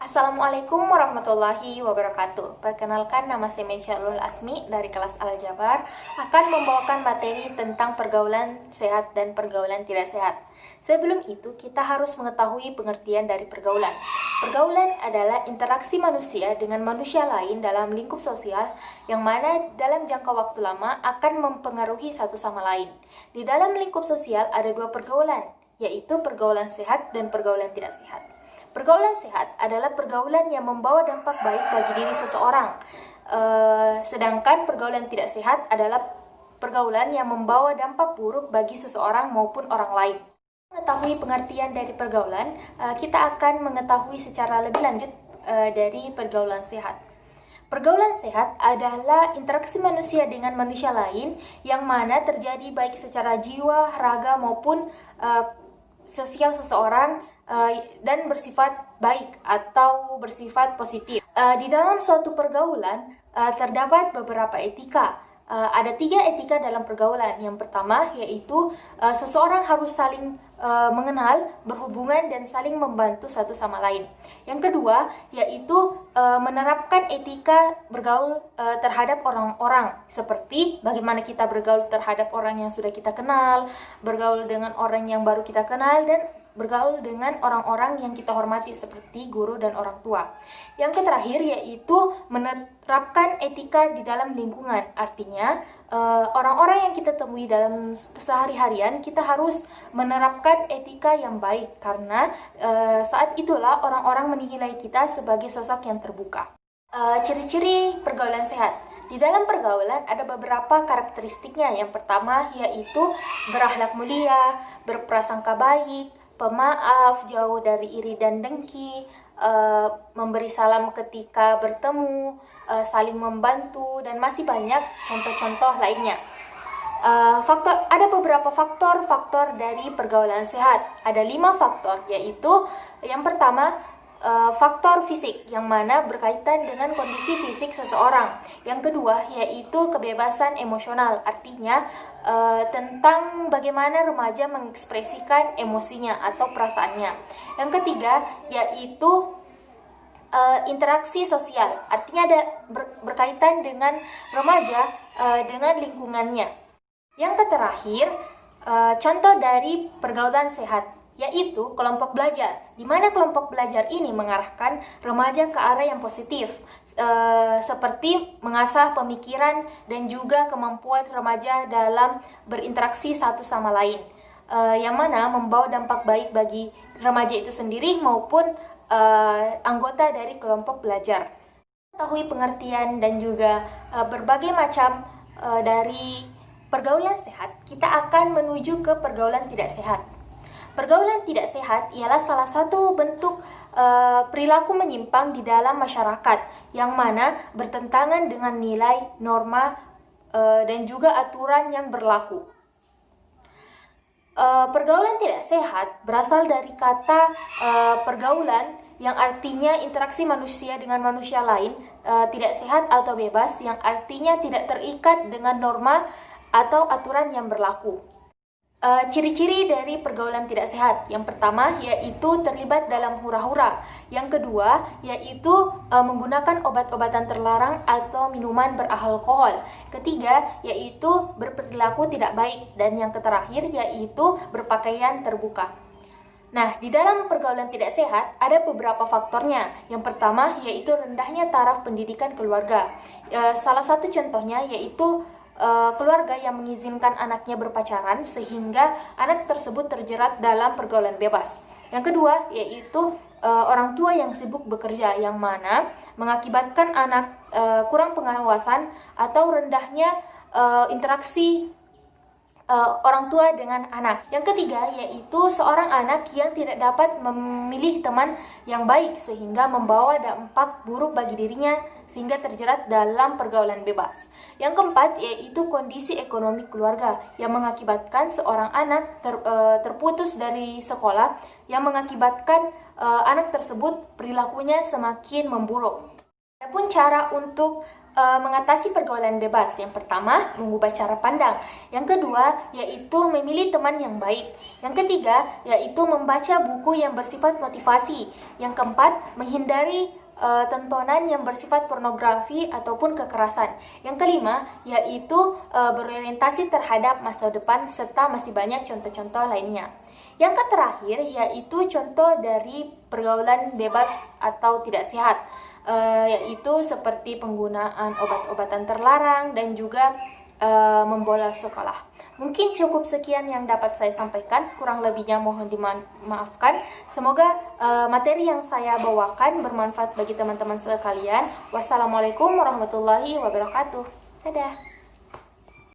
Assalamualaikum warahmatullahi wabarakatuh. Perkenalkan, nama saya Mesyalul Asmi dari kelas Al-Jabar akan membawakan materi tentang pergaulan sehat dan pergaulan tidak sehat. Sebelum itu, kita harus mengetahui pengertian dari pergaulan. Pergaulan adalah interaksi manusia dengan manusia lain dalam lingkup sosial yang mana dalam jangka waktu lama akan mempengaruhi satu sama lain. Di dalam lingkup sosial ada dua pergaulan, yaitu pergaulan sehat dan pergaulan tidak sehat. Pergaulan sehat adalah pergaulan yang membawa dampak baik bagi diri seseorang. Sedangkan pergaulan tidak sehat adalah pergaulan yang membawa dampak buruk bagi seseorang maupun orang lain. Mengetahui pengertian dari pergaulan, kita akan mengetahui secara lebih lanjut dari pergaulan sehat. Pergaulan sehat adalah interaksi manusia dengan manusia lain yang mana terjadi baik secara jiwa, raga maupun sosial seseorang dan bersifat baik atau bersifat positif. Di dalam suatu pergaulan terdapat beberapa etika. Ada 3 etika dalam pergaulan. Yang pertama yaitu seseorang harus saling mengenal, berhubungan dan saling membantu satu sama lain. Yang kedua yaitu menerapkan etika bergaul terhadap orang-orang, seperti bagaimana kita bergaul terhadap orang yang sudah kita kenal, bergaul dengan orang yang baru kita kenal, dan bergaul dengan orang-orang yang kita hormati seperti guru dan orang tua. Yang terakhir yaitu menerapkan etika di dalam lingkungan. Artinya orang-orang yang kita temui dalam kesehari-harian kita harus menerapkan etika yang baik, karena saat itulah orang-orang menilai kita sebagai sosok yang terbuka. Ciri-ciri pergaulan sehat. Di dalam pergaulan ada beberapa karakteristiknya. Yang pertama yaitu berakhlak mulia, berprasangka baik, pemaaf, jauh dari iri dan dengki, memberi salam ketika bertemu, saling membantu, dan masih banyak contoh-contoh lainnya. Ada beberapa faktor dari pergaulan sehat. Ada 5 faktor, yaitu yang pertama, faktor fisik yang mana berkaitan dengan kondisi fisik seseorang. Yang kedua yaitu kebebasan emosional, artinya tentang bagaimana remaja mengekspresikan emosinya atau perasaannya. Yang ketiga yaitu interaksi sosial, artinya berkaitan dengan remaja dengan lingkungannya. Yang terakhir contoh dari pergaulan sehat yaitu kelompok belajar, di mana kelompok belajar ini mengarahkan remaja ke arah yang positif, seperti mengasah pemikiran dan juga kemampuan remaja dalam berinteraksi satu sama lain, yang mana membawa dampak baik bagi remaja itu sendiri maupun anggota dari kelompok belajar. Mengetahui pengertian dan juga berbagai macam dari pergaulan sehat, kita akan menuju ke pergaulan tidak sehat. Pergaulan tidak sehat ialah salah satu bentuk perilaku menyimpang di dalam masyarakat yang mana bertentangan dengan nilai, norma, dan juga aturan yang berlaku. Pergaulan tidak sehat berasal dari kata pergaulan yang artinya interaksi manusia dengan manusia lain, tidak sehat atau bebas yang artinya tidak terikat dengan norma atau aturan yang berlaku. Ciri-ciri dari pergaulan tidak sehat. Yang pertama yaitu terlibat dalam hura-hura. Yang kedua yaitu menggunakan obat-obatan terlarang atau minuman beralkohol. Ketiga yaitu berperilaku tidak baik. Dan yang terakhir yaitu berpakaian terbuka. Nah, di dalam pergaulan tidak sehat ada beberapa faktornya. Yang pertama yaitu rendahnya taraf pendidikan keluarga. Salah satu contohnya yaitu keluarga yang mengizinkan anaknya berpacaran sehingga anak tersebut terjerat dalam pergaulan bebas. Yang kedua yaitu orang tua yang sibuk bekerja, yang mana mengakibatkan anak kurang pengawasan atau rendahnya interaksi orang tua dengan anak. Yang ketiga yaitu seorang anak yang tidak dapat memilih teman yang baik sehingga membawa dampak buruk bagi dirinya sehingga terjerat dalam pergaulan bebas. Yang keempat yaitu kondisi ekonomi keluarga yang mengakibatkan seorang anak terputus dari sekolah, yang mengakibatkan anak tersebut perilakunya semakin memburuk. Adapun cara untuk mengatasi pergaulan bebas. Yang pertama, mengubah cara pandang. Yang kedua, yaitu memilih teman yang baik. Yang ketiga, yaitu membaca buku yang bersifat motivasi. Yang keempat, menghindari tontonan yang bersifat pornografi ataupun kekerasan. Yang kelima, yaitu berorientasi terhadap masa depan serta masih banyak contoh-contoh lainnya. Yang terakhir, yaitu contoh dari pergaulan bebas atau tidak sehat. Yaitu seperti penggunaan obat-obatan terlarang dan juga membolos sekolah. Mungkin cukup sekian yang dapat saya sampaikan, kurang lebihnya mohon dimaafkan. Semoga materi yang saya bawakan bermanfaat bagi teman-teman sekalian. Wassalamualaikum warahmatullahi wabarakatuh. Dadah.